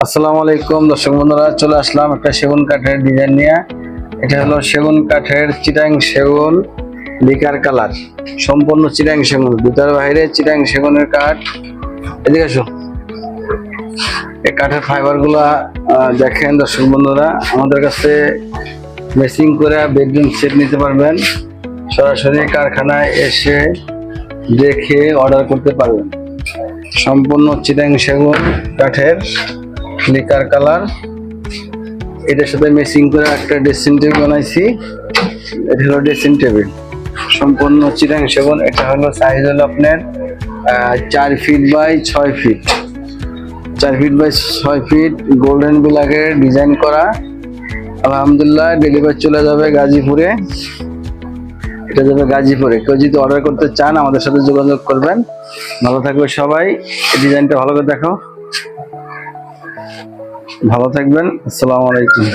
আসসালামু আলাইকুম দর্শক বন্ধুরা, চলে আসলাম একটা সেগুন কাঠের ডিজাইন নিয়ে। এটা হলো সেগুন কাঠের চিটাং সেগুন লিকার কালার, সম্পূর্ণ চিটাং সেগুন, ভিতর বাইরে চিটাং সেগুনের কাঠ। এদিকে আসো, এই কাঠের ফাইবার গুলা দেখেন দর্শক বন্ধুরা, আমাদের কাছে মেসিং করে বেডরুম সেট নিতে পারবেন। সরাসরি কারখানায় এসে দেখে অর্ডার করতে পারবেন। সম্পূর্ণ চিটাং সেগুন কাঠের লিকার কালার, এটার সাথে মেসিং করে একটা ড্রেসিং টেবিল বানাইছি। এটা হলো ড্রেসিং টেবিল, সম্পূর্ণ চিটাং সেগুন। এটা হলো সাইজ হলো আপনার 4 feet by 6 feet, 4 feet by 6 feet golden বিলাগের ডিজাইন করা। আলহামদুলিল্লাহ ডেলিভারি চলে যাবে গাজীপুরে। এটা যাবে গাজীপুরে। কেউ যদি অর্ডার করতে চান আমাদের সাথে যোগাযোগ করবেন। ভালো থাকবে সবাই। এই ডিজাইনটা ভালো করে দেখো। ভালো থাকবেন। আসসালামু আলাইকুম।